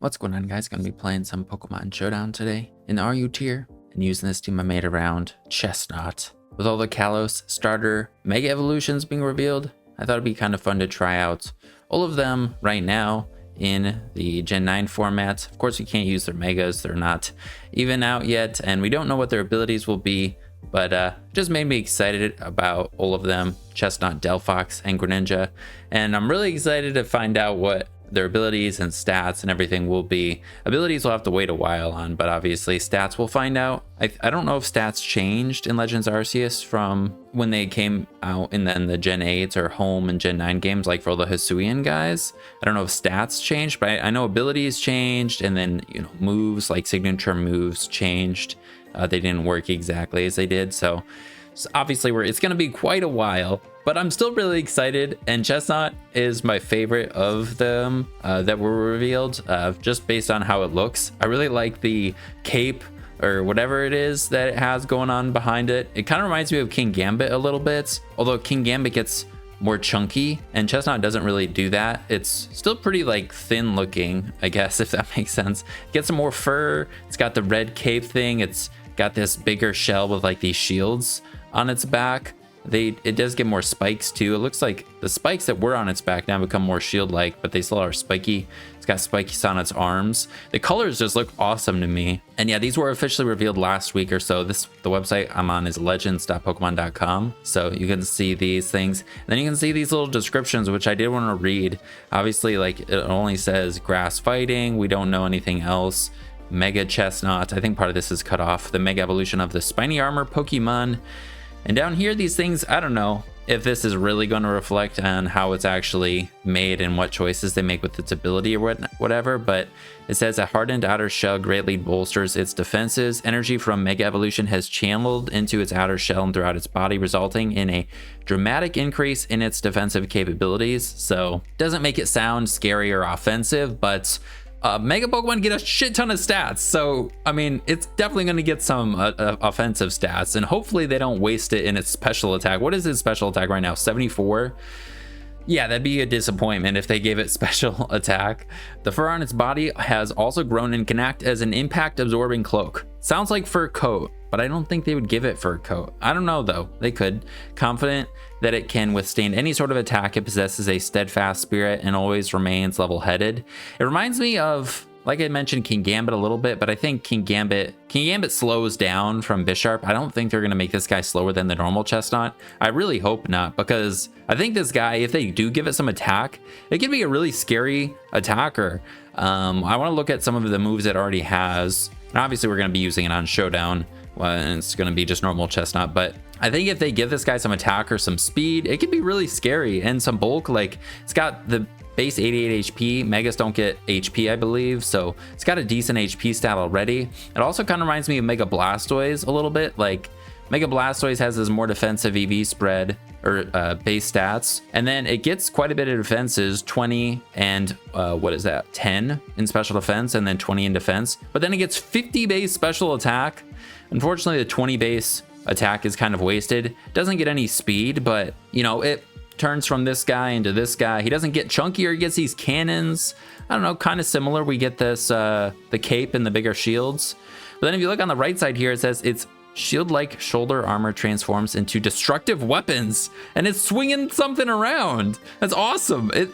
What's going on, guys? Gonna be playing some Pokemon Showdown today in the RU tier and using this team I made around Chesnaught. With all the Kalos starter Mega Evolutions being revealed, I thought it'd be kind of fun to try out all of them right now in the Gen 9 format. Of course, we can't use their Megas, they're not even out yet, and we don't know what their abilities will be, but it just made me excited about all of them, Chesnaught, Delphox, and Greninja, and I'm really excited to find out what their abilities and stats and everything will be. Abilities will have to wait a while on, but obviously stats we'll find out. I don't know if stats changed in Legends Arceus from when they came out and then the Gen 8s or home and Gen 9 games, like for all the Hisuian guys. I don't know if stats changed, but I know abilities changed, and then, you know, moves, like signature moves changed. They didn't work exactly as they did, so obviously it's going to be quite a while, but I'm still really excited, and Chesnaught is my favorite of them that were revealed, just based on how it looks. I really like the cape or whatever it is that it has going on behind it. It kind of reminds me of Kingambit a little bit, although Kingambit gets more chunky and Chesnaught doesn't really do that. It's still pretty like thin looking, I guess, if that makes sense. It gets some more fur. It's got the red cape thing. It's got this bigger shell with like these shields on its back. It does get more spikes too. It looks like the spikes that were on its back now become more shield like, but they still are spiky. It's got spikies on its arms. The colors just look awesome to me. And yeah, these were officially revealed last week or so. The website I'm on is legends.pokemon.com, so you can see these things. And then you can see these little descriptions, which I did want to read. Obviously, like, it only says grass fighting. We don't know anything else. Mega Chesnaught, I think part of this is cut off. The Mega Evolution of the Spiny Armor Pokemon. And down here, these things, I don't know if this is really going to reflect on how it's actually made and what choices they make with its ability or whatever, but it says a hardened outer shell greatly bolsters its defenses. Energy from Mega Evolution has channeled into its outer shell and throughout its body, resulting in a dramatic increase in its defensive capabilities. So doesn't make it sound scary or offensive, but Mega Pokemon get a shit ton of stats, so I mean, it's definitely going to get some offensive stats, and hopefully they don't waste it in its special attack. What is its special attack right now? 74? Yeah, that'd be a disappointment if they gave it special attack. The fur on its body has also grown and can act as an impact absorbing cloak. Sounds like fur coat, but I don't think they would give it fur coat. I don't know though, they could. Confident that it can withstand any sort of attack, it possesses a steadfast spirit and always remains level-headed. It reminds me of, like I mentioned, Kingambit a little bit, but I think Kingambit slows down from Bisharp. I don't think they're going to make this guy slower than the normal Chesnaught. I really hope not, because I think this guy, if they do give it some attack, it could be a really scary attacker. I want to look at some of the moves it already has. And obviously, we're going to be using it on Showdown, and it's going to be just normal Chesnaught, but I think if they give this guy some attack or some speed, it could be really scary, and some bulk. Like, it's got the base 88 HP. Megas don't get HP, I believe, so it's got a decent HP stat already. It also kind of reminds me of Mega Blastoise a little bit. Like, Mega Blastoise has this more defensive EV spread or base stats, and then it gets quite a bit of defenses, 20 and what is that, 10 in special defense, and then 20 in defense, but then it gets 50 base special attack. Unfortunately, the 20 base attack is kind of wasted. Doesn't get any speed, but you know, it turns from this guy into this guy. He doesn't get chunkier, he gets these cannons. I don't know, kind of similar. We get this the cape and the bigger shields, but then if you look on the right side here, it says it's shield-like shoulder armor transforms into destructive weapons, and it's swinging something around. That's awesome. It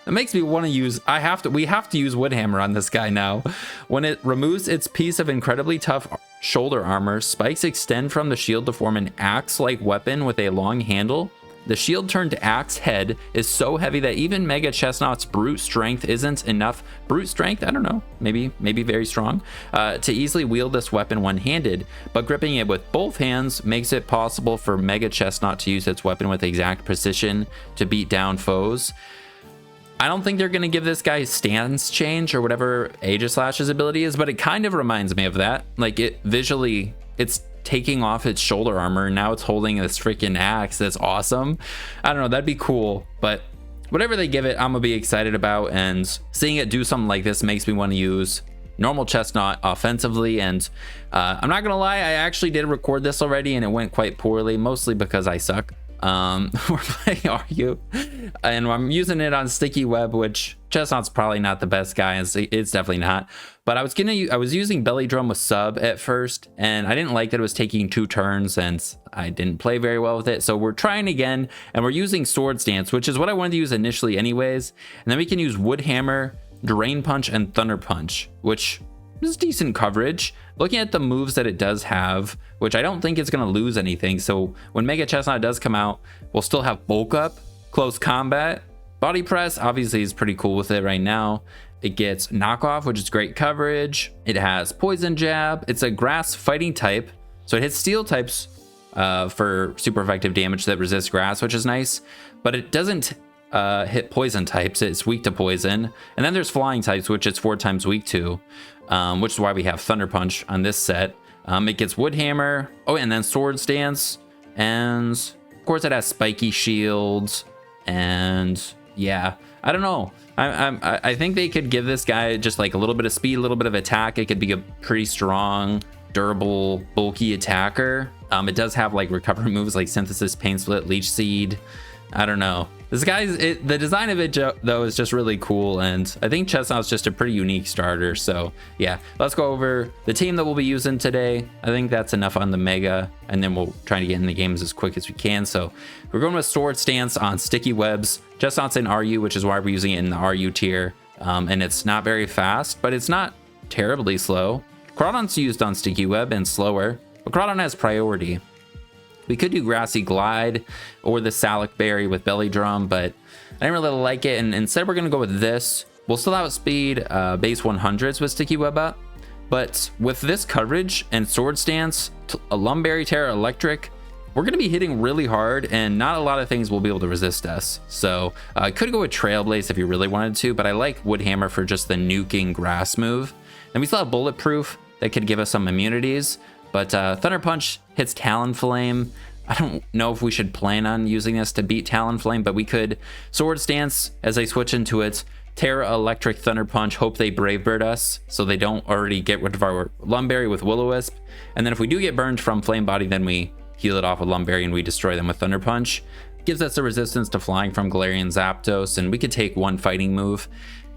makes me want to use, we have to use Woodhammer on this guy now. When it removes its piece of incredibly tough shoulder armor, spikes extend from the shield to form an axe-like weapon with a long handle. The shield turned axe head is so heavy that even Mega Chesnaught's brute strength isn't enough. Brute strength, I don't know, maybe very strong, to easily wield this weapon one-handed, but gripping it with both hands makes it possible for Mega Chesnaught to use its weapon with exact precision to beat down foes. I don't think they're going to give this guy stance change or whatever Aegislash's ability is, but it kind of reminds me of that. Like, it visually, it's taking off its shoulder armor, and now it's holding this freaking axe. That's awesome. I don't know, that'd be cool, but whatever they give it, I'm gonna be excited about, and seeing it do something like this makes me want to use normal Chesnaught offensively. And I'm not gonna lie, I actually did record this already and it went quite poorly, mostly because I suck. We're playing RU, and I'm using it on Sticky Web, which Chesnaught's probably not the best guy. It's definitely not. But I was using Belly Drum with sub at first, and I didn't like that it was taking 2 turns, and I didn't play very well with it. So we're trying again, and we're using Swords Dance, which is what I wanted to use initially anyways. And then we can use Wood Hammer, Drain Punch, and Thunder Punch, which is decent coverage. Looking at the moves that it does have, which I don't think it's going to lose anything. So when Mega Chesnaught does come out, we'll still have Bulk Up, Close Combat, Body Press. Obviously is pretty cool with it right now. It gets Knockoff, which is great coverage. It has Poison Jab. It's a Grass fighting type, so it hits Steel types for super effective damage that resists Grass, which is nice. But it doesn't hit Poison types. It's weak to Poison. And then there's Flying types, which it's 4 times weak to, which is why we have Thunder Punch on this set. It gets Wood Hammer. Oh, and then Swords Dance. And of course it has Spiky Shields. And yeah, I don't know. I think they could give this guy just like a little bit of speed, a little bit of attack. It could be a pretty strong, durable, bulky attacker. It does have like recovery moves like Synthesis, Pain Split, Leech Seed. I don't know. This guy's the design of it though is just really cool, and I think Chesnaught's just a pretty unique starter. So yeah, let's go over the team that we'll be using today. I think that's enough on the Mega, and then we'll try to get in the games as quick as we can. So we're going with Sword Stance on Sticky Webs. Chesnaught's in RU, which is why we're using it in the RU tier, and it's not very fast, but it's not terribly slow. Crawdon's used on Sticky Web and slower, but Crawdon has priority. We could do Grassy Glide or the Salic Berry with Belly Drum, but I didn't really like it, and instead we're going to go with this. We'll still outspeed base 100s with Sticky Web up, but with this coverage and Sword Stance, a Lumberry, Terra Electric, we're going to be hitting really hard, and not a lot of things will be able to resist us. So I could go with Trailblaze if you really wanted to, but I like Wood Hammer for just the nuking Grass move. And we still have Bulletproof that could give us some immunities. But Thunder Punch hits Talonflame. I don't know if we should plan on using this to beat Talonflame, but we could Sword Stance as they switch into it. Terra Electric, Thunder Punch, hope they Brave Bird us so they don't already get rid of our Lumberry with Will-O-Wisp. And then if we do get burned from Flame Body, then we heal it off with Lumberry and we destroy them with Thunder Punch. Gives us a resistance to flying from Galarian Zapdos, and we could take 1 fighting move.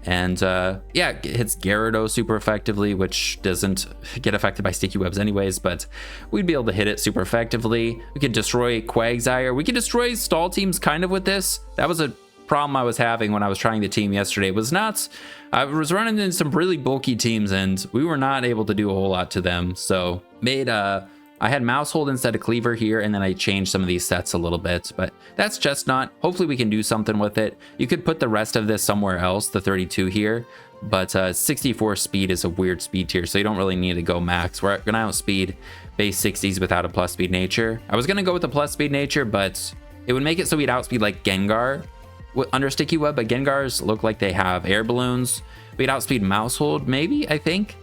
And yeah, it hits Gyarados super effectively, which doesn't get affected by Sticky Webs anyways, but we'd be able to hit it super effectively. We could destroy Quagsire. We could destroy stall teams kind of with this. That was a problem I was having when I was trying the team yesterday. It was not, I was running into some really bulky teams and we were not able to do a whole lot to them. So made I had Mousehold instead of Cleaver here, and then I changed some of these sets a little bit, but that's Chesnaught. Hopefully we can do something with it. You could put the rest of this somewhere else, the 32 here, but 64 speed is a weird speed tier, so you don't really need to go max. We're gonna outspeed base 60s without a plus speed nature. I was gonna go with the plus speed nature, but it would make it so we'd outspeed like Gengar under Sticky Web, but Gengars look like they have air balloons. We'd outspeed Mousehold, maybe, I think.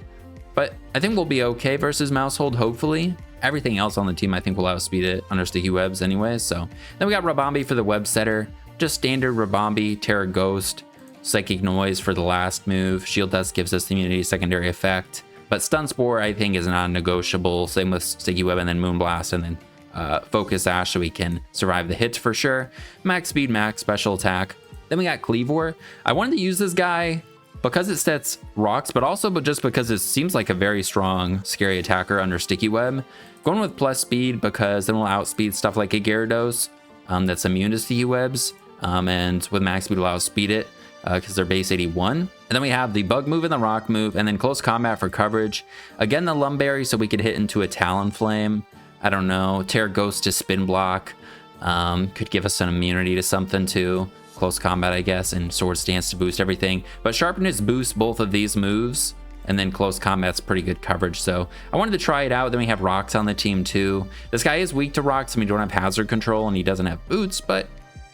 But I think we'll be okay versus Mousehold, hopefully. Everything else on the team, I think, will outspeed it under Sticky Webs anyway. So then we got Rabombi for the web setter. Just standard Rabombi, Terra Ghost, Psychic Noise for the last move. Shield Dust gives us the immunity secondary effect. But Stun Spore, I think, is non-negotiable. Same with Sticky Web, and then Moonblast, and then Focus Ash, so we can survive the hits for sure. Max speed, max special attack. Then we got Cleavor. I wanted to use this guy because it sets rocks, but also just because it seems like a very strong, scary attacker under Sticky Web. Going with plus speed because then we'll outspeed stuff like a Gyarados that's immune to Sticky Webs. And with max speed, we'll outspeed it because they're base 81. And then we have the Bug move and the Rock move, and then Close Combat for coverage. Again, the Lumberry, so we could hit into a Talonflame. I don't know, Terra Ghost to Spin Block. Could give us an immunity to something too. Close Combat, I guess, and Sword Stance to boost everything. But Sharpness boosts both of these moves, and then Close Combat's pretty good coverage. So I wanted to try it out. Then we have Rocks on the team too. This guy is weak to Rocks, and we don't have Hazard Control, and he doesn't have Boots, but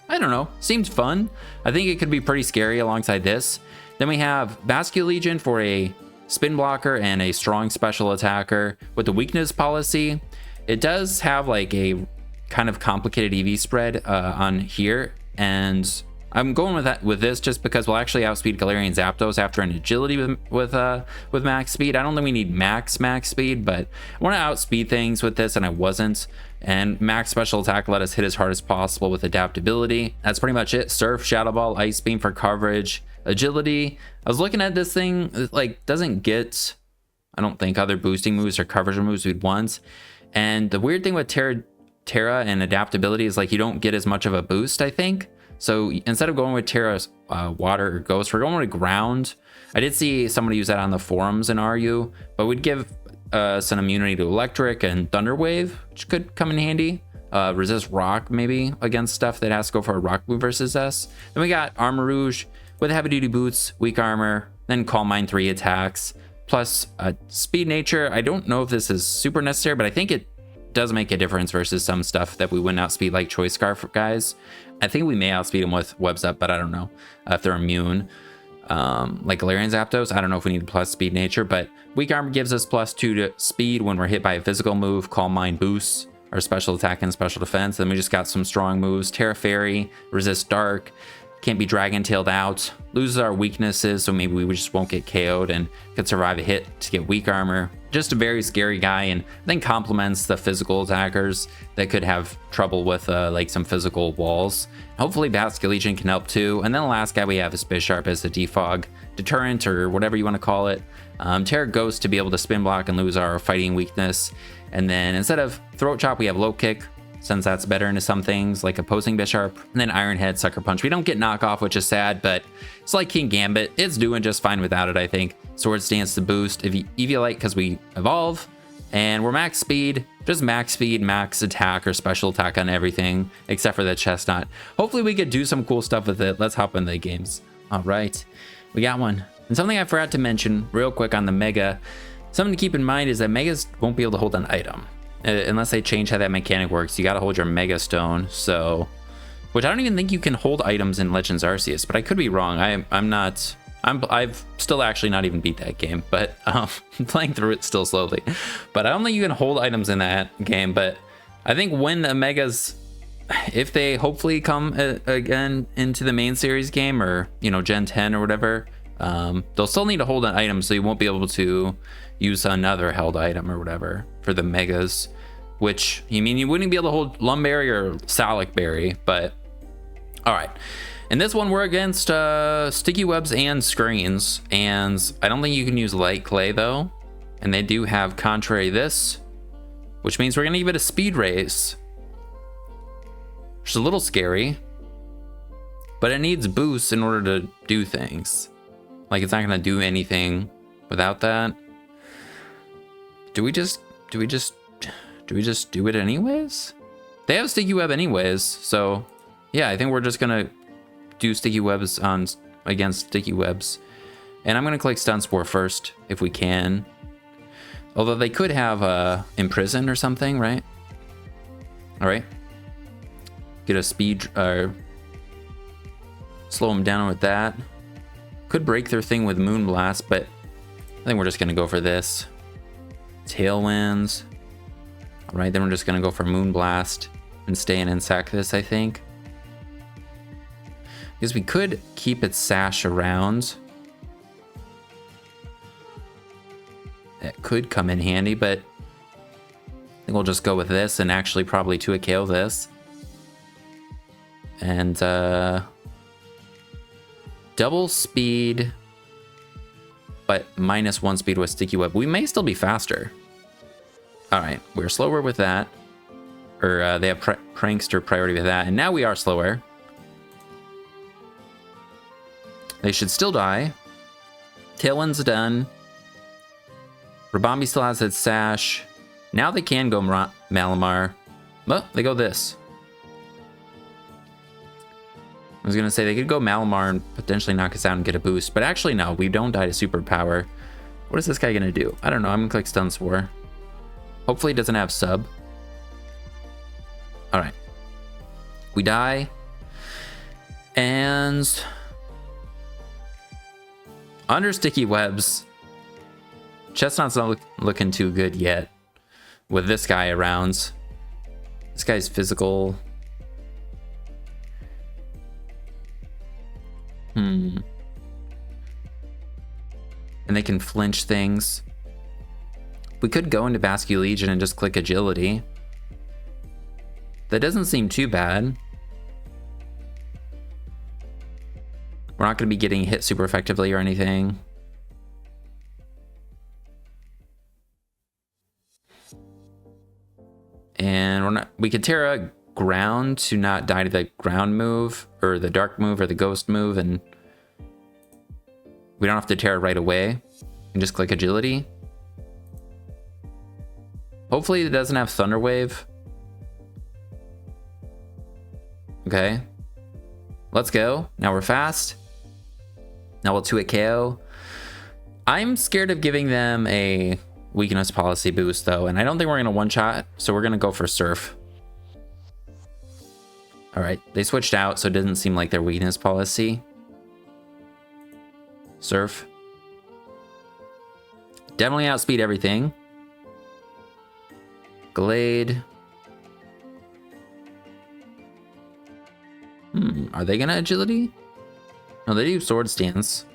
I don't know. Seems fun. I think it could be pretty scary alongside this. Then we have Bascule Legion for a spin blocker and a strong special attacker with the weakness policy. It does have like a kind of complicated EV spread on here, and I'm going with this just because we'll actually outspeed Galarian Zapdos after an agility with max speed. I don't think we need max speed, but I want to outspeed things with this, and I wasn't. And max special attack let us hit as hard as possible with adaptability. That's pretty much it. Surf, Shadow Ball, Ice Beam for coverage, agility. I was looking at this thing, it, like, doesn't get, I don't think, other boosting moves or coverage moves we'd want. And the weird thing with Terra and adaptability is like you don't get as much of a boost, I think. So instead of going with Terra's water or ghost, we're going with ground. I did see somebody use that on the forums in RU, but we'd give some immunity to electric and thunder wave, which could come in handy. Resist rock maybe against stuff that has to go for a rock move versus us. Then we got Armor Rouge with heavy duty boots, weak armor, then Calm Mind 3 attacks, plus speed nature. I don't know if this is super necessary, but I think it does make a difference versus some stuff that we wouldn't outspeed, like Choice Scarf guys. I think we may outspeed them with Webs Up, but I don't know if they're immune. Like Galarian Zapdos, I don't know if we need plus speed nature, but weak armor gives us +2 to speed when we're hit by a physical move. Calm Mind boosts our special attack and special defense. Then we just got some strong moves. Terra Fairy, resist dark, can't be dragon tailed out, loses our weaknesses, so maybe we just won't get KO'd and could survive a hit to get weak armor. Just a very scary guy, and I think complements the physical attackers that could have trouble with like some physical walls. Hopefully Basculegion can help too. And then the last guy we have is Bisharp as a defog deterrent, or whatever you want to call it. Terra Ghost to be able to spin block and lose our fighting weakness. And then instead of Throat Chop, we have Low Kick, since that's better into some things like opposing Bisharp. And then Iron Head, Sucker Punch. We don't get knockoff, which is sad, but it's like Kingambit. It's doing just fine without it, I think. Swords Dance to boost Eviolite because we evolve. And we're max speed, just max speed, max attack or special attack on everything except for the Chesnaught. Hopefully we could do some cool stuff with it. Let's hop into the games. All right, we got one. And something I forgot to mention real quick on the Mega, something to keep in mind is that Megas won't be able to hold an item. Unless they change how that mechanic works. You got to hold your Mega Stone, so, which I don't even think you can hold items in Legends Arceus, but I could be wrong. I've still actually not even beat that game, but playing through it still slowly. But I don't think you can hold items in that game. But I think when the Megas, if they hopefully come again into the main series game, or Gen 10 or whatever, they'll still need to hold an item, so you won't be able to use another held item or whatever for the Megas, which you wouldn't be able to hold Lumberry or Salic Berry. But all right, in this one we're against Sticky Webs and Screens, and I don't think you can use Light Clay though, and they do have Contrary this, which means we're gonna give it a speed race, which is a little scary, but it needs boosts in order to do things. Like, it's not gonna do anything without that. Do we just do it anyways? They have Sticky Web anyways, so yeah, I think we're just gonna do Sticky Webs against Sticky Webs. And I'm gonna click Stun Spore first if we can. Although they could have Imprison or something, right? All right. Get a speed, slow them down with that. Could break their thing with Moonblast, but I think we're just gonna go for this. Tailwinds. All right, then we're just gonna go for Moonblast and stay in and sack this, I think. Because we could keep its Sash around. That could come in handy, but I think we'll just go with this and actually probably 2 KO this. And double speed, but -1 speed with Sticky Web. We may still be faster. All right, we're slower with that. Or they have Prankster priority with that, and now we are slower. They should still die. Tailwind's done. Rabambi still has its Sash. Now they can go Malamar. Well, they go this. I was gonna say they could go Malamar and potentially knock us out and get a boost, but actually no, we don't die to Superpower. What is this guy gonna do? I don't know, I'm gonna click Stun Spore. Hopefully it doesn't have sub. All right, we die, and under Sticky Webs, Chesnaught's not looking too good yet with this guy around. This guy's physical. And they can flinch things. We could go into Basque Legion and just click agility. That doesn't seem too bad. We're not going to be getting hit super effectively or anything. And we could Terra ground to not die to the ground move or the dark move or the ghost move, and we don't have to Terra right away and just click agility. Hopefully it doesn't have Thunder Wave. Okay, let's go. Now we're fast. Now we'll 2-hit KO. I'm scared of giving them a weakness policy boost though, and I don't think we're gonna one-shot, so we're gonna go for Surf. All right, they switched out, so it didn't seem like their weakness policy. Surf. Definitely outspeed everything. Glade. Are they gonna agility? No, they do Sword Stance.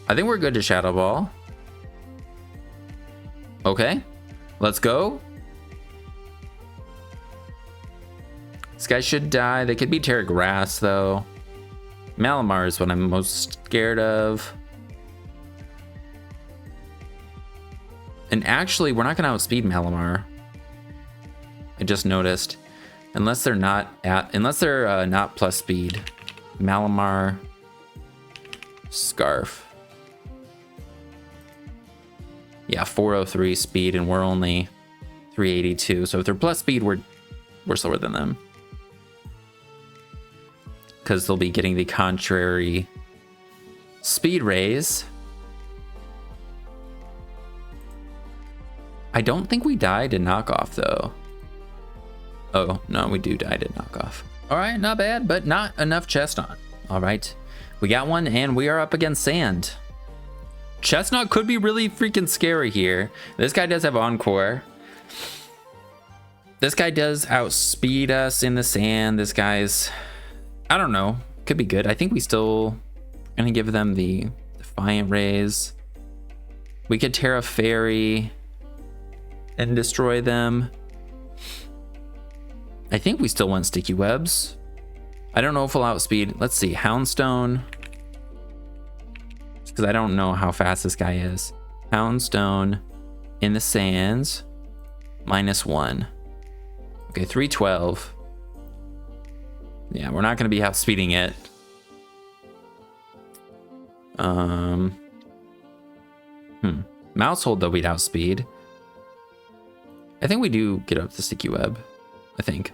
I think we're good to Shadow Ball. Okay, let's go. This guy should die. They could be Terra Grass though. Malamar is what I'm most scared of. And actually, we're not gonna outspeed Malamar. I just noticed. Unless they're not plus speed. Malamar, Scarf. Yeah, 403 speed, and we're only 382. So if they're plus speed, we're slower than them. Because they'll be getting the contrary speed raise. I don't think we died to knockoff though. Oh, no, we do die to knockoff. All right, not bad, but not enough Chesnaught. All right, we got one, and we are up against Sand. Chesnaught could be really freaking scary here. This guy does have Encore. This guy does outspeed us in the Sand. This guy's, I don't know, could be good. I think we still gonna give them the Defiant Rays. We could Terra Fairy and destroy them. I think we still want Sticky Webs. I don't know if we'll outspeed. Let's see, Houndstone. Because I don't know how fast this guy is. Houndstone in the Sands, -1. Okay, 312. Yeah, we're not going to be outspeeding it. Mousehold though we'd outspeed. I think we do get up to Sticky Web. I think.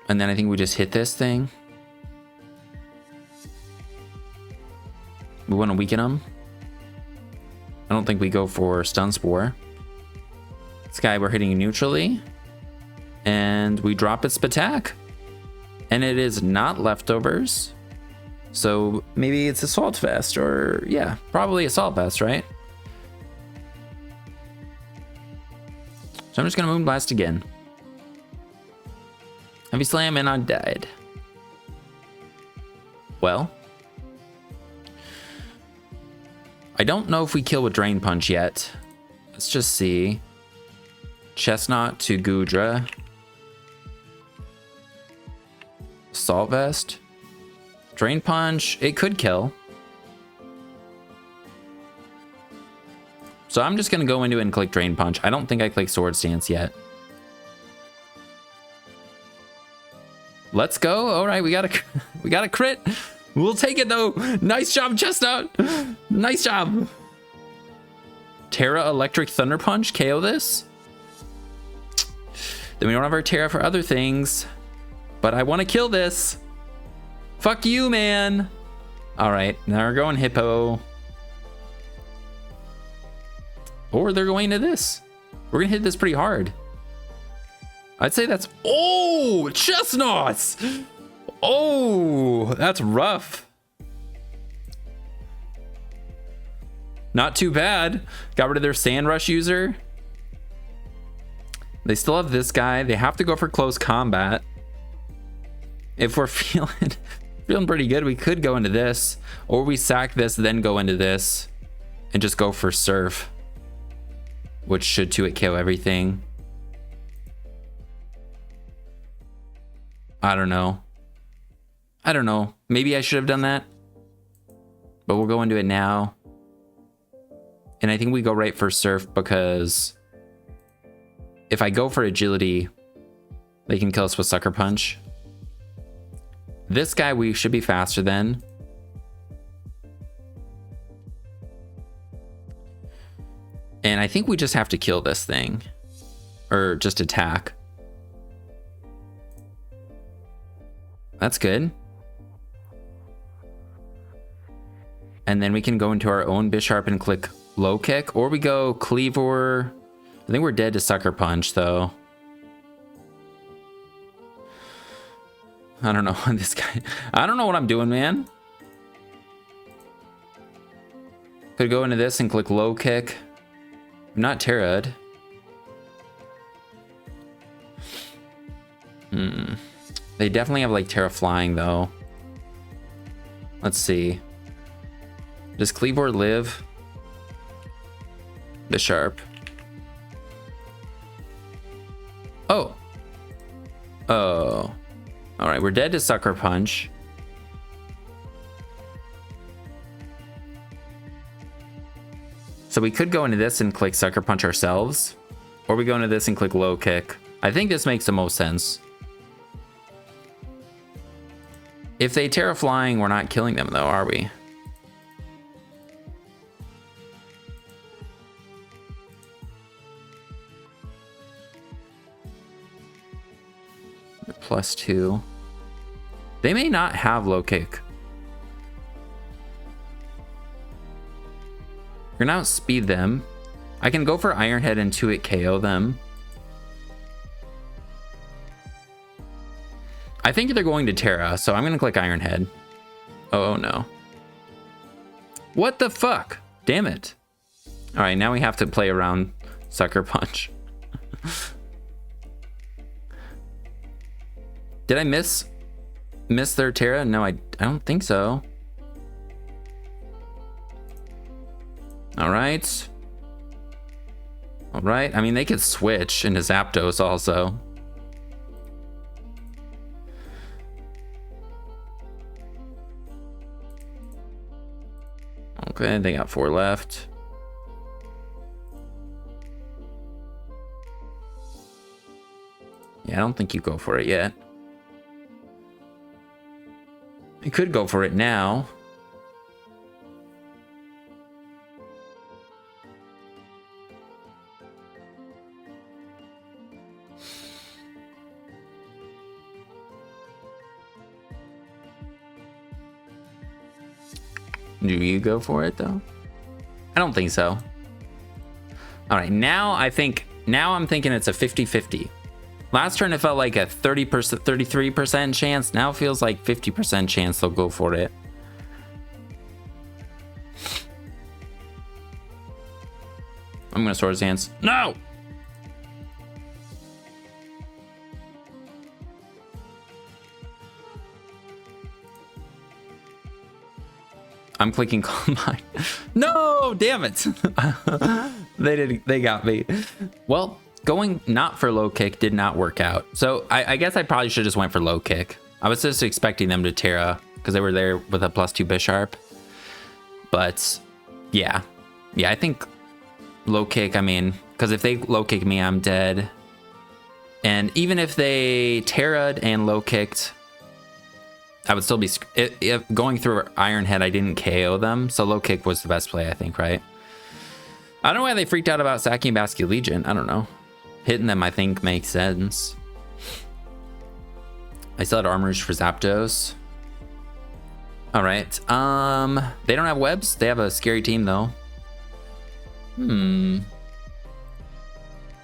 And then I think we just hit this thing. We want to weaken them. I don't think we go for Stun Spore. This guy we're hitting neutrally. And we drop its attack. And it is not leftovers. So maybe it's Assault Vest, or yeah, probably Assault Vest, right? So I'm just gonna Moonblast again. Heavy Slam, and I died. Well, I don't know if we kill with Drain Punch yet. Let's just see. Chesnaught to Goodra. Assault Vest. Drain Punch, it could kill. So I'm just gonna go into it and click Drain Punch. I don't think I click Sword Stance yet. Let's go. All right, we got a crit. We'll take it though. Nice job, Chesnaught. Nice job. Terra Electric Thunder Punch, KO this. Then we don't have our Terra for other things, but I want to kill this. Fuck you, man. All right, now we're going Hippo. Or they're going to this. We're gonna hit this pretty hard. I'd say that's, oh, Chesnaught's. Oh, that's rough. Not too bad. Got rid of their Sand Rush user. They still have this guy. They have to go for close combat. If we're feeling pretty good, we could go into this, or we sack this, then go into this, and just go for Surf, which should 2-hit KO everything. I don't know. Maybe I should have done that, but we'll go into it now. And I think we go right for Surf because if I go for Agility, they can kill us with Sucker Punch. This guy we should be faster than. And I think we just have to kill this thing. Or just attack. That's good. And then we can go into our own Bisharp and click Low Kick. Or we go Cleavor. I think we're dead to Sucker Punch though. I don't know this guy. I don't know what I'm doing, man. Could go into this and click Low Kick. I'm not Terra'd. They definitely have like Terra Flying though. Let's see. Does Cleavor live? Bisharp. Oh. Oh. All right, we're dead to Sucker Punch. So we could go into this and click Sucker Punch ourselves, or we go into this and click Low Kick. I think this makes the most sense. If they Terra Flying, we're not killing them though, are we? +2. They may not have Low Kick. We're gonna outspeed them. I can go for Iron Head and 2-hit KO them. I think they're going to Terra, so I'm gonna click Iron Head. Oh no. What the fuck? Damn it. All right, now we have to play around Sucker Punch. Did I miss their Terra? No, I don't think so. All right. All right. I mean, they could switch into Zapdos also. Okay, they got 4 left. Yeah, I don't think you go for it yet. You could go for it now. Do you go for it though? I don't think so. All right, now I'm thinking it's a 50-50. Last turn it felt like a 30%, 33% chance. Now it feels like 50% chance they'll go for it. I'm gonna Swords Dance. No! I'm clicking Combine. No, damn it. They got me. Well, going not for Low Kick did not work out. So I guess I probably should just went for Low Kick. I was just expecting them to Terra because they were there with a +2 Bisharp. But yeah, I think Low Kick, I mean, because if they Low Kick me, I'm dead. And even if they Terra'd and Low Kicked, I would still be if going through Iron Head. I didn't KO them, so Low Kick was the best play, I think, right? I don't know why they freaked out about sacking Basculegion. I don't know. Hitting them, I think, makes sense. I still had Armourouge for Zapdos. All right. They don't have webs. They have a scary team though.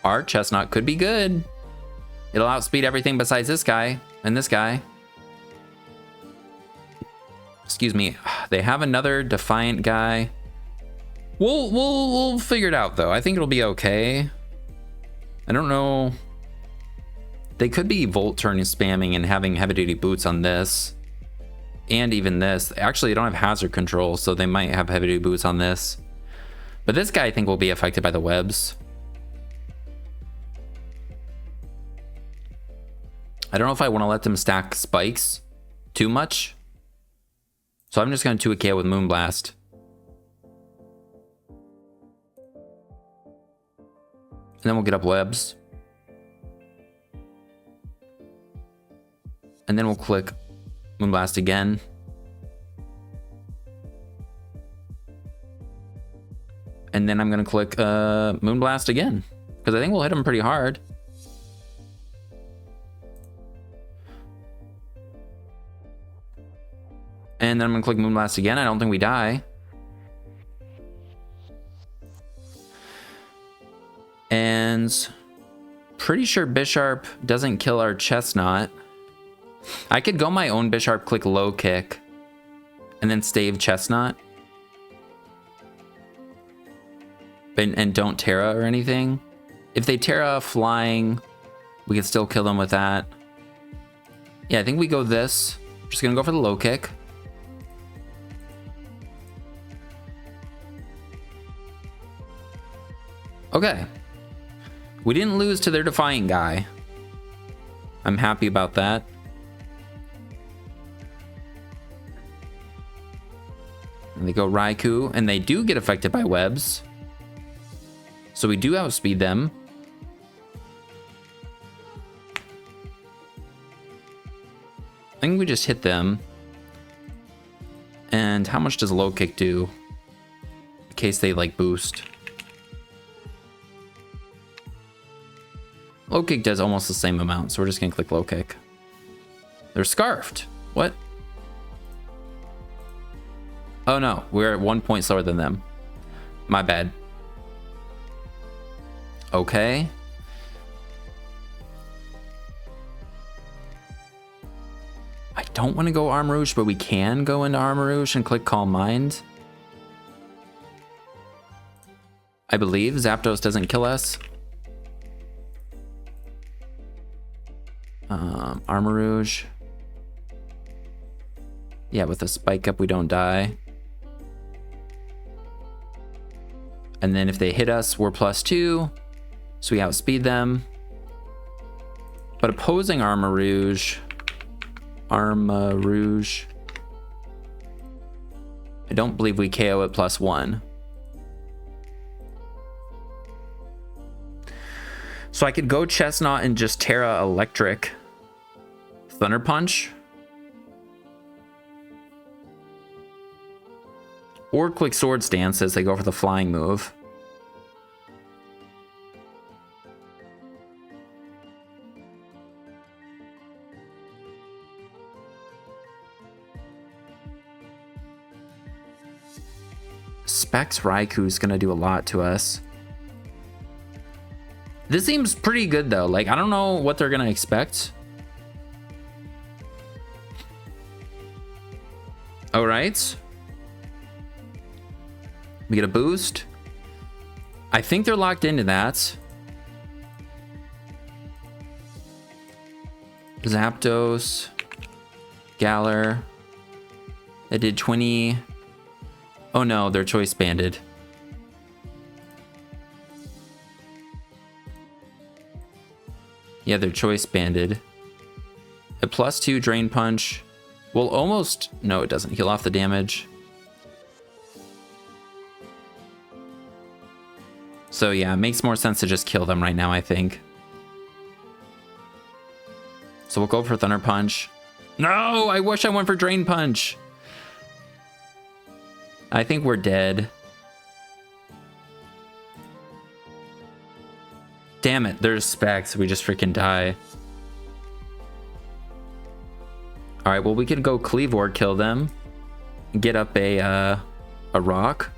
Our Chesnaught could be good. It'll outspeed everything besides this guy and this guy. Excuse me. They have another Defiant guy. We'll figure it out though. I think it'll be okay. I don't know. They could be Volt turning spamming and having heavy duty boots on this. And even this. Actually, they don't have hazard control, so they might have heavy duty boots on this. But this guy I think will be affected by the webs. I don't know if I want to let them stack spikes too much. So I'm just going to 2 a KO with Moonblast. And then we'll get up webs. And then we'll click Moonblast again. And then I'm going to click Moonblast again. Because I think we'll hit him pretty hard. And then I'm going to click Moonblast again. I don't think we die. And pretty sure Bisharp doesn't kill our Chesnaught. I could go my own Bisharp, click low kick, and then stave Chesnaught. And don't Terra or anything. If they Terra flying, we can still kill them with that. Yeah, I think we go this. I'm just going to go for the low kick. Okay. We didn't lose to their Defiant guy. I'm happy about that. And they go Raikou, and they do get affected by webs. So we do outspeed them. I think we just hit them. And how much does low kick do? In case they like boost. Low kick does almost the same amount, so we're just gonna click low kick. They're scarfed. What? Oh no, we're at 1 point slower than them. My bad. Okay. I don't want to go Armarouge, but we can go into Armarouge and click Calm Mind. I believe Zapdos doesn't kill us. Armarouge. Yeah, with a spike up, we don't die. And then if they hit us, we're +2. So we outspeed them. But opposing Armarouge. I don't believe we KO at +1. So I could go Chesnaught and just Terra Electric Thunder Punch. Or click Swords Dance as they go for the flying move. Specs Raikou's gonna do a lot to us. This seems pretty good though. Like, I don't know what they're gonna expect. All right. We get a boost. I think they're locked into that. Zapdos. Galar. They did 20. Oh no, they're choice banded. Yeah, they're choice banded. A +2 Drain Punch will almost... No, it doesn't heal off the damage. So yeah, it makes more sense to just kill them right now, I think. So we'll go for Thunder Punch. No, I wish I went for Drain Punch. I think we're dead. Damn it, there's specs. We just freaking die. All right, well, we could go Cleavor, kill them. Get up a rock.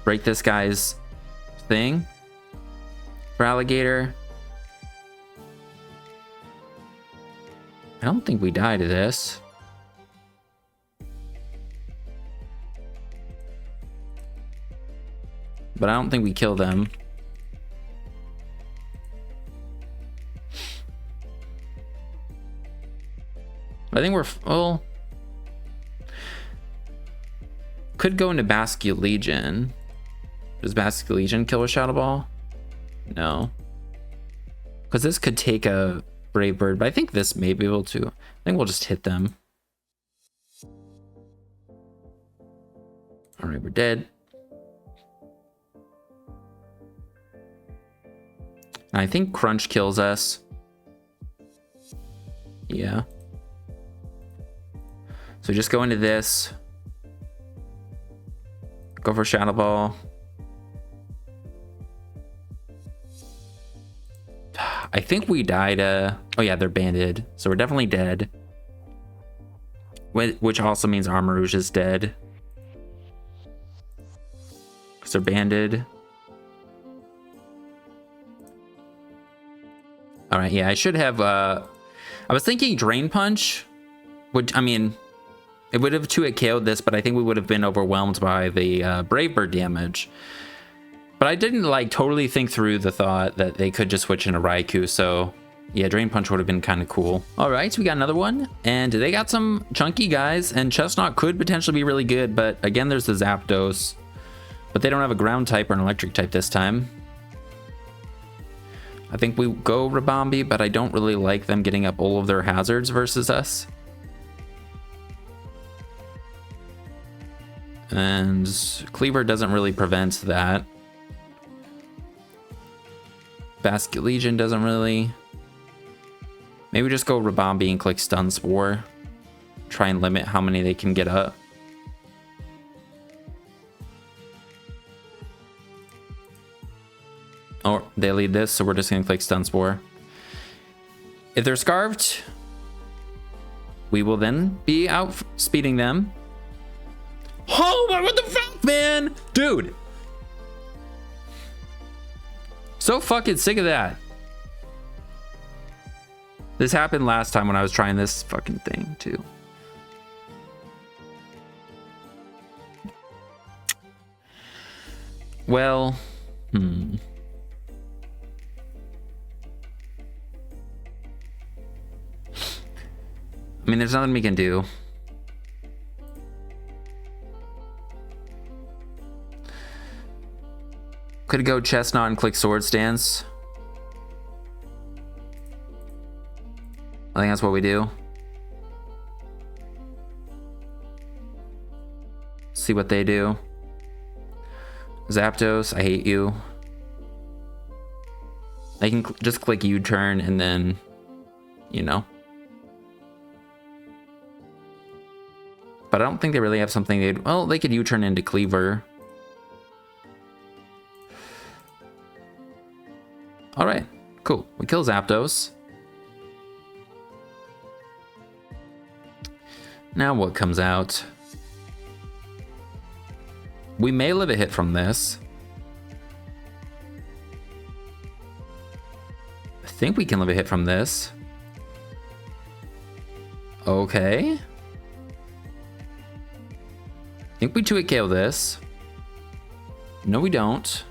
Break this guy's thing. For Alligator. I don't think we die to this. But I don't think we kill them. I think we're, well, could go into Basque Legion. Does Basque Legion kill a Shadow Ball? No. Because this could take a Brave Bird, but I think this may be able to. I think we'll just hit them. All right, we're dead. And I think Crunch kills us. Yeah. So just go into this. Go for Shadow Ball. I think we died. Oh yeah, they're banded. So we're definitely dead. Which also means Armarouge is dead. Because they're banded. Alright, yeah, I should have... I was thinking Drain Punch. Which, I mean... It would have 2-hit KO'd this, but I think we would have been overwhelmed by the Brave Bird damage. But I didn't like totally think through the thought that they could just switch into Raikou, so yeah, Drain Punch would have been kind of cool. All right, so we got another one, and they got some chunky guys, and Chesnaught could potentially be really good, but again, there's the Zapdos. But they don't have a ground type or an electric type this time. I think we go Ribombee, but I don't really like them getting up all of their hazards versus us. And Cleaver doesn't really prevent that. Basque Legion doesn't really. Maybe just go Ribombee and click Stun Spore. Try and limit how many they can get up. Oh, they lead this, so we're just gonna click Stun Spore. If they're Scarfed, we will then be out speeding them. Oh my, what the fuck, man? Dude. So fucking sick of that. This happened last time when I was trying this fucking thing too. Well, I mean, there's nothing we can do. Could go Chesnaught and click Sword Stance. I think that's what we do. See what they do. Zapdos, I hate you. I can just click U-turn and then, you know. But I don't think they really have something they'd... Well, they could U-turn into Cleaver. Alright, cool. We kill Zapdos. Now what comes out? We may live a hit from this. I think we can live a hit from this. Okay. I think we 2-hit KO this. No, we don't.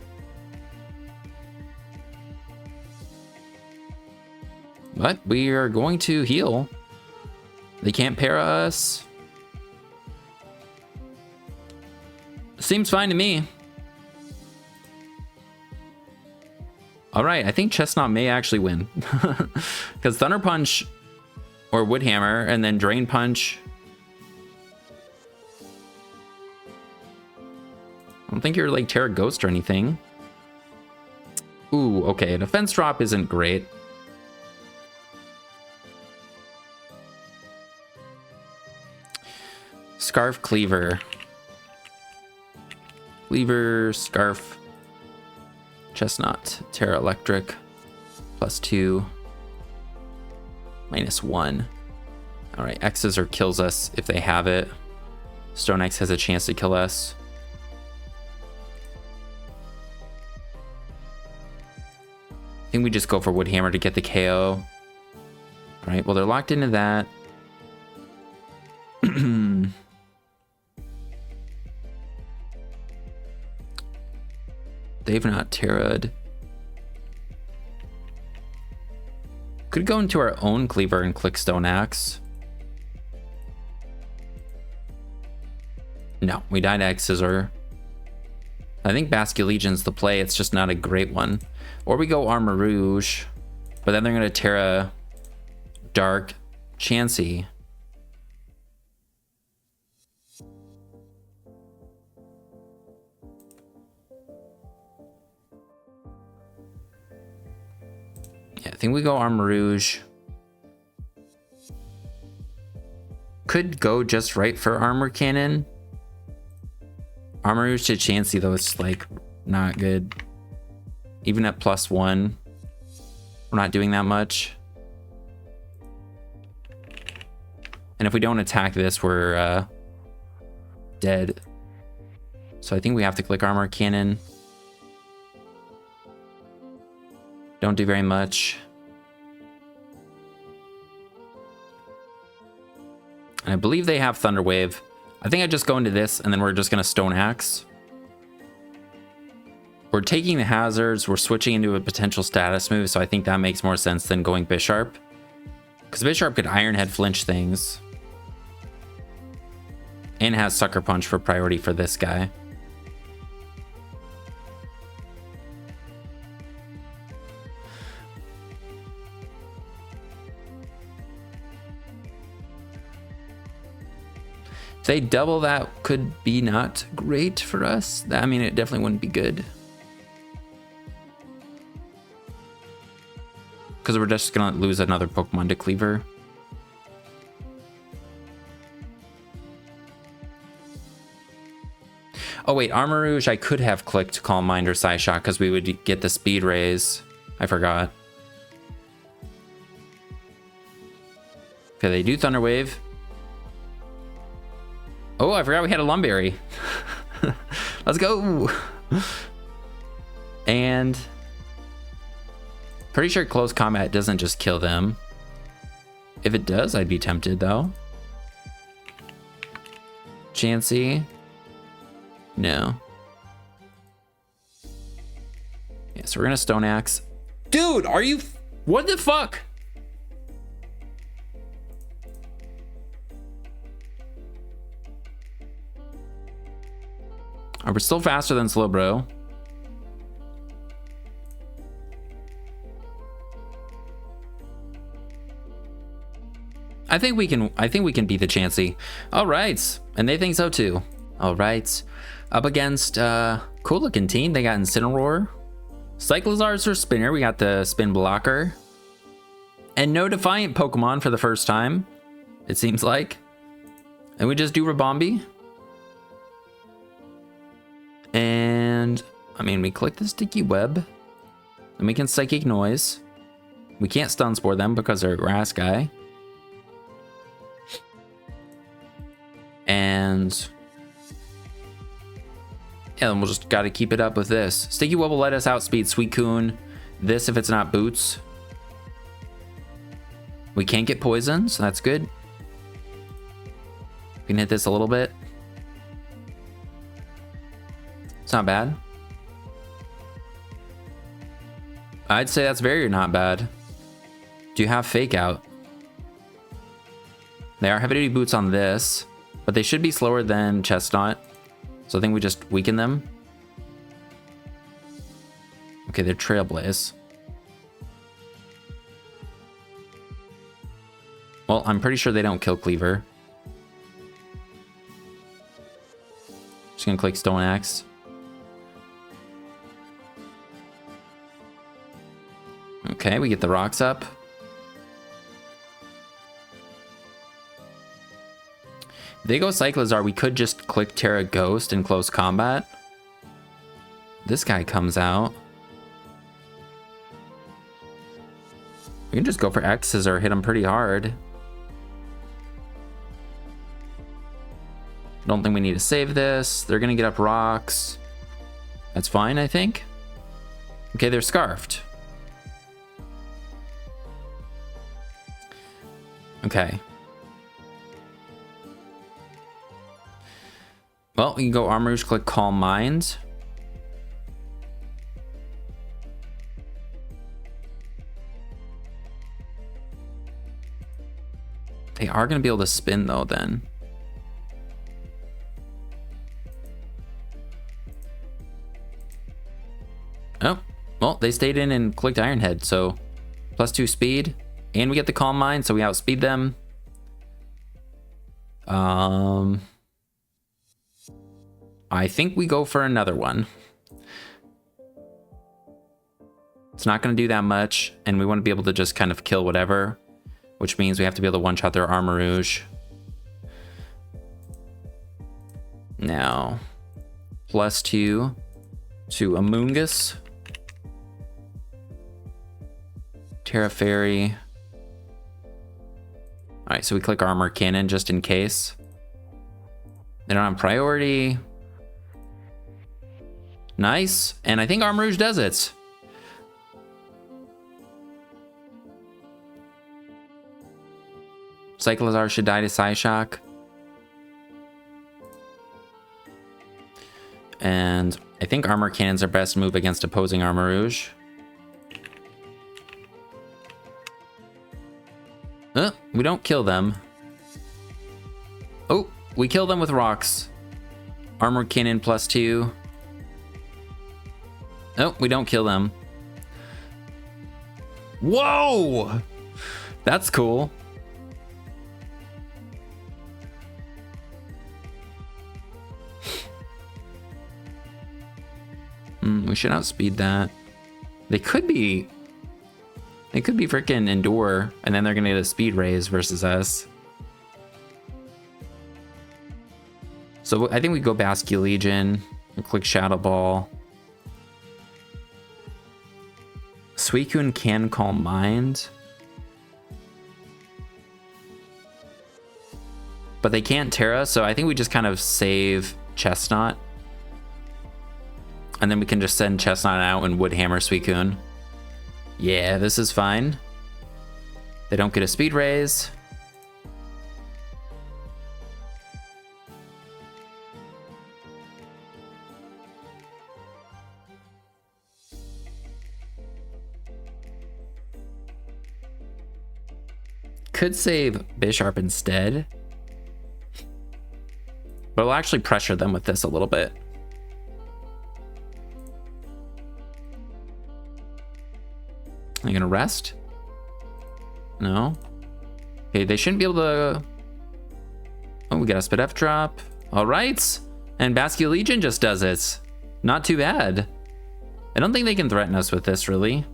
But we are going to heal. They can't para us. Seems fine to me. Alright, I think Chesnaught may actually win. Because Thunder Punch or Wood Hammer and then Drain Punch. I don't think you're like Terra Ghost or anything. Ooh, okay. Defense drop isn't great. Scarf, Cleaver. Cleaver, Scarf, Chesnaught, Terra Electric, +2, -1. All right, X's or kills us if they have it. Stone X has a chance to kill us. I think we just go for Wood Hammer to get the KO. All right, well, they're locked into that. They've not Terra'd. Could go into our own Cleaver and click Stone Axe. No, we died to X-Scissor. I think Basculegion's the play. It's just not a great one. Or we go Armor Rouge, but then they're going to Terra Dark Chansey. Yeah, I think we go Armor Rouge. Could go just right for Armor Cannon. Armor Rouge to Chansey, though, it's like not good. Even at +1, we're not doing that much. And if we don't attack this, we're dead. So I think we have to click Armor Cannon. Don't do very much. And I believe they have Thunder Wave. I think I just go into this and then we're just gonna Stone Axe. We're taking the hazards, we're switching into a potential status move, so I think that makes more sense than going Bisharp. Because Bisharp could Iron Head flinch things. And has Sucker Punch for priority for this guy. If they double, that could be not great for us. I mean, it definitely wouldn't be good. Because we're just gonna lose another Pokemon to Cleaver. Oh wait, Armor Rouge, I could have clicked Calm Mind or Psyshock because we would get the speed raise. I forgot. Okay, they do Thunder Wave. Oh, I forgot we had a Lumberry. Let's go. And pretty sure close combat doesn't just kill them. If it does, I'd be tempted though. Chansey. No. Yeah, so we're gonna Stone Axe. Dude, are you... What the fuck? We're still faster than Slowbro. I think we can beat the Chansey. All right, and they think so too. All right, up against cool looking team. They got Incineroar, Cyclizar's or Spinner. We got the Spin Blocker, and no Defiant Pokemon for the first time, it seems like. And we just do Rabombi. And I mean, we click the Sticky Web, and we can Psychic Noise. We can't Stun Spore them because they're a grass guy. And yeah, then we'll just gotta keep it up with this. Sticky Web will let us outspeed Suicune. This if it's not Boots. We can't get poison, so that's good. We can hit this a little bit. It's not bad. I'd say that's very not bad. Do you have Fake Out? They are heavy duty boots on this, but they should be slower than Chesnaught. So I think we just weaken them. Okay, they're Trailblaze. Well, I'm pretty sure they don't kill Cleaver. Just gonna click Stone Axe. Okay, we get the rocks up. If they go Cyclizar, we could just click Terra Ghost in close combat. This guy comes out. We can just go for X's or hit him pretty hard. Don't think we need to save this. They're gonna get up rocks. That's fine, I think. Okay, they're Scarfed. Okay. Well, we can go Armor Rouge, click Calm Mind. They are going to be able to spin though then. Well, they stayed in and clicked Iron Head, so +2 speed. And we get the Calm Mind, so we outspeed them. I think we go for another one. It's not going to do that much, and we want to be able to just kind of kill whatever, which means we have to be able to one-shot their Armarouge. Now, +2 to Amoonguss. Terra Fairy. All right, so we click Armor Cannon just in case. They don't have priority. Nice, and I think Armarouge does it. Cyclizar should die to Psyshock. And I think Armor Cannon's our best move against opposing Armarouge. We don't kill them. Oh, we kill them with rocks. Armor Cannon +2. Oh, we don't kill them. Whoa! That's cool. We should outspeed that. They could be freaking Endure, and then they're gonna get a speed raise versus us. So I think we go Basculegion and click Shadow Ball. Suicune can Calm Mind, but they can't Terra, so I think we just kind of save Chesnaught. And then we can just send Chesnaught out and Woodhammer Suicune. Yeah, this is fine. They don't get a speed raise. Could save Bisharp instead. But we'll actually pressure them with this a little bit. Are you gonna rest? No. Okay, they shouldn't be able to. Oh, we got a Spit F drop. All right, and Basculegion just does it. Not too bad. I don't think they can threaten us with this really.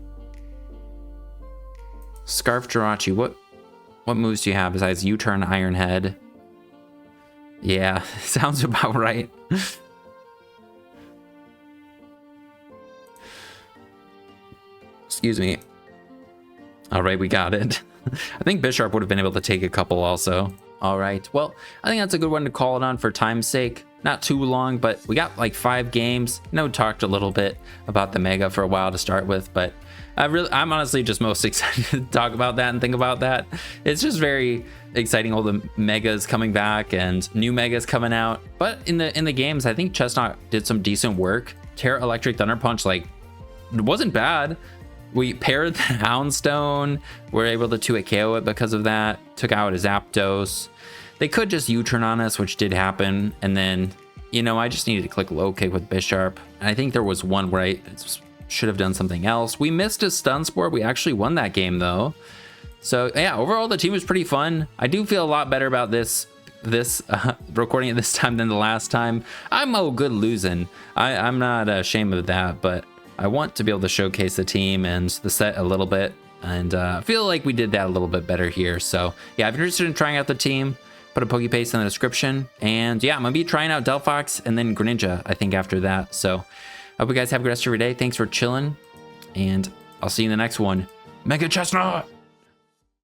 Scarf Jirachi. What moves do you have besides U-turn, Iron Head? Yeah, sounds about right. Excuse me. All right, we got it. I think Bisharp would have been able to take a couple also. All right, well, I think that's a good one to call it on for time's sake. Not too long, but we got like 5 games. I know we talked a little bit about the Mega for a while to start with, but I'm honestly just most excited to talk about that and think about that. It's just very exciting, all the Megas coming back and new Megas coming out. But in the games, I think Chesnaught did some decent work. Terra Electric Thunder Punch, like, it wasn't bad. We paired the Houndstone. We're able to 2-hit KO it because of that. Took out his Zapdos. They could just U-turn on us, which did happen. And then, you know, I just needed to click low kick with Bisharp. And I think there was one where I should have done something else. We missed a Stun Spore. We actually won that game though. So yeah, overall the team was pretty fun. I do feel a lot better about this recording at this time than the last time. I'm good losing. I'm not ashamed of that, but I want to be able to showcase the team and the set a little bit, and I feel like we did that a little bit better here. So yeah, if you're interested in trying out the team, put a Pokepaste in the description. And yeah, I'm gonna be trying out Delphox and then Greninja, I think, after that. So I hope you guys have a good rest of your day. Thanks for chilling, and I'll see you in the next one. Mega Chesnaught!